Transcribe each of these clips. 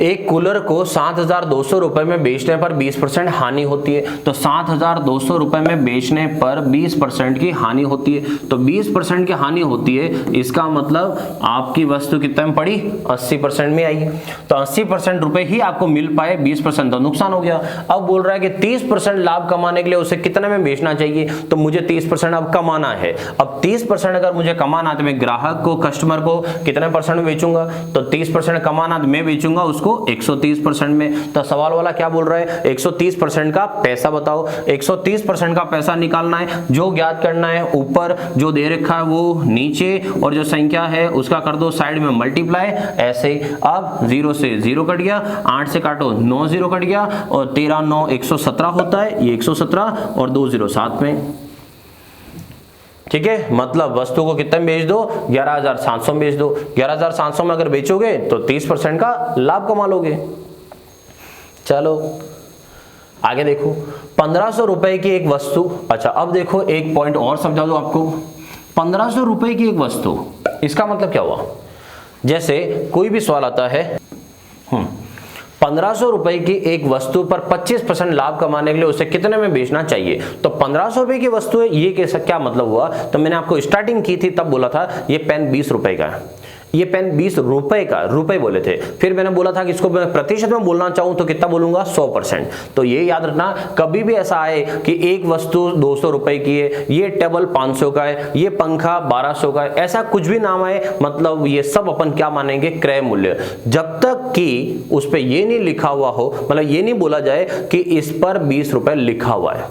एक कूलर को 7,200 रुपए में बेचने पर 20% हानि होती है। तो 7,200 रुपए में बेचने पर 20% की हानि होती है। तो 20% की हानि होती है, इसका मतलब आपकी वस्तु कितने में पड़ी, 80% में आई। तो 80% रुपए ही आपको मिल पाए, 20% तो नुकसान हो गया। अब बोल रहा है कि 30% लाभ कमाने के लिए उसे कितने में बेचना चाहिए। तो मुझे 30% अब कमाना है। अब 30% अगर मुझे कमाना है तो मैं ग्राहक को, कस्टमर को कितने % में बेचूंगा। तो 30% कमाना तो मैं बेचूंगा उसको 130% में। तो सवाल वाला क्या बोल रहा है, 130% का पैसा बताओ। 130% का पैसा निकालना है, जो ज्ञात करना है ऊपर, जो दे रखा है वो नीचे, और जो संख्या है उसका कर दो साइड में मल्टीप्लाई, ऐसे। अब 0 से 0 कट गया, 8 से काटो 9 0 कट गया, और 13 9 117 होता है, ये 117 और 2 0 साथ में। ठीक है, मतलब वस्तु को कितने में बेच दो, 11,700 में बेच दो। 11,700 में अगर बेचोगे तो 30% का लाभ कमा लोगे। चलो आगे देखो, 1,500 रुपए की एक वस्तु। अच्छा अब देखो एक पॉइंट और समझा दो आपको। 1,500 रुपए की एक वस्तु, इसका मतलब क्या हुआ। जैसे कोई भी सवाल आता है, 1,500 रुपए की एक वस्तु पर 25% लाभ कमाने के लिए उसे कितने में बेचना चाहिए। तो 1,500 रुपए की वस्तु है, ये कैसा क्या मतलब हुआ। तो मैंने आपको स्टार्टिंग की थी तब बोला था ये पेन 20 रुपए का है, ये पेन 20 रुपए का, रुपए बोले थे। फिर मैंने बोला था कि इसको मैं प्रतिशत में बोलना चाहूं तो कितना बोलूंगा, 100%। तो ये याद रखना, कभी भी ऐसा आए कि एक वस्तु 200 रुपए की है, ये टेबल 500 का है, ये पंखा 1200 का है, ऐसा कुछ भी नाम आए, मतलब ये सब अपन क्या मानेंगे, क्रय मूल्य। जब तक कि उस पर ये नहीं लिखा हुआ हो, मतलब ये नहीं बोला जाए कि इस पर 20 रुपए लिखा हुआ है।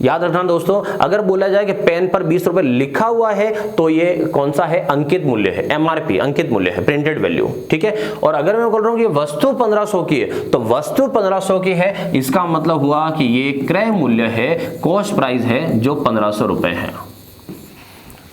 याद रखना दोस्तों, अगर बोला जाए कि पेन पर 20 रुपए लिखा हुआ है तो ये कौन सा है, अंकित मूल्य है, एमआरपी अंकित मूल्य है, प्रिंटेड वैल्यू। ठीक है, और अगर मैं बोल रहा हूं कि वस्तु 1,500 की है तो वस्तु 1,500 की है, इसका मतलब हुआ कि ये क्रय मूल्य है, कॉस्ट प्राइस है, जो 1,500 रुपए है।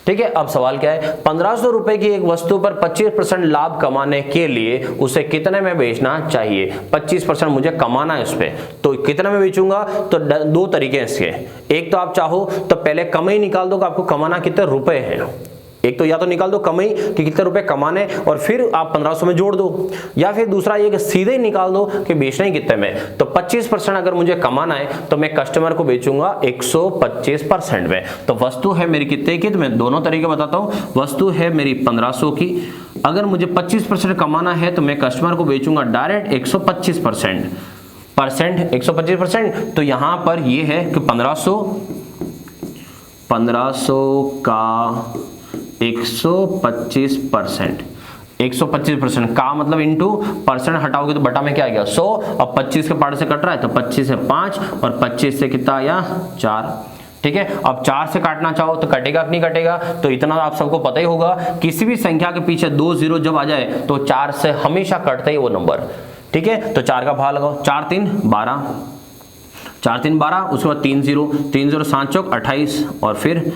ठीक है, अब सवाल क्या है, 1,500 रुपए की एक वस्तु पर 25% लाभ कमाने के लिए उसे कितने में बेचना चाहिए। 25% मुझे कमाना है उस पे, तो कितने में बेचूंगा। तो दो तरीके हैं इसके, एक तो आप चाहो तो पहले कमाई निकाल दो कि आपको कमाना कितने रुपए है। एक तो या तो निकाल दो कमाई कि कितने रुपए कमाने, और फिर आप 1,500 में जोड़ दो, या फिर दूसरा ये कि सीधे ही निकाल दो कि बेचना ही कितने में। तो 25% अगर मुझे कमाना है तो मैं कस्टमर को बेचूंगा 125% में। तो वस्तु है मेरी कितने की, तो मैं दोनों तरीके बताता हूं। वस्तु है मेरी 1,500 की, अगर मुझे 25% कमाना है तो मैं कस्टमर को बेचूंगा डायरेक्ट 125%। 125%, तो यहां पर ये है कि 1,500 का 125%, 125% का मतलब इंटू परसेंट हटाओगे तो बटा में क्या आ गया, 100। अब 25 के पार्ट से कट रहा है तो 25 से 5 और 25 से कितना आया, 4। ठीक है, अब 4 से काटना चाहो तो कटेगा कि नहीं कटेगा। तो इतना आप सबको पता ही होगा, किसी भी संख्या के पीछे 2 0 जब आ जाए तो 4 से हमेशा कटता ही वो नंबर। ठीक है, तो 4 का भाग लगाओ, 4 3 12, 4 3 12, उसके बाद 3 0 3 0 7 चौक 28, और फिर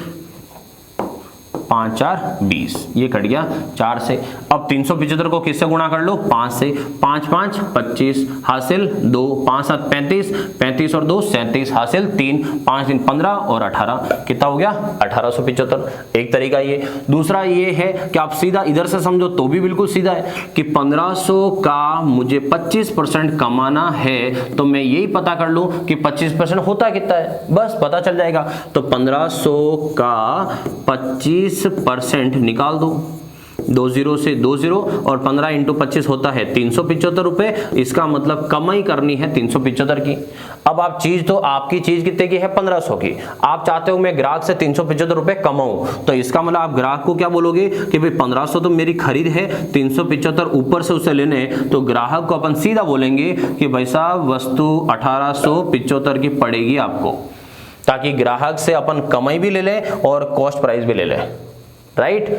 5 4 20, ये कट गया 4 से। अब 375 को किससे गुणा कर लो, 5 से। 5 5 25 हासिल 2, 5 7 35, 35 और 2 37 हासिल 3, 5 3 15 और 18, कितना हो गया, 1875। एक तरीका ये। दूसरा ये है कि आप सीधा इधर से समझो तो भी बिल्कुल सीधा है कि 1,500 का मुझे 25% कमाना है, तो मैं यही पता कर लूं कि 25% होता कितना है, बस पता चल जाएगा। तो 1,500 का 25% निकाल दो, 2 0 से 2 0, और 15 इंटू 25 होता है 375 रुपए। इसका मतलब कमाई करनी है 375 की। अब आप चीज तो आपकी चीज कितने की है, 1,500 की। आप चाहते हो मैं ग्राहक से 375 रुपए कमाऊं, तो इसका मतलब आप ग्राहक को क्या बोलोगे कि भाई 1,500 तो मेरी खरीद है, 375 ऊपर से उसे लेने। तो ग्राहक को अपन सीधा बोलेंगे कि भाई साहब वस्तु 1875 की पड़ेगी आपको, ताकि ग्राहक से अपन कमाई भी ले लें और कॉस्ट प्राइस भी ले लें। राइट।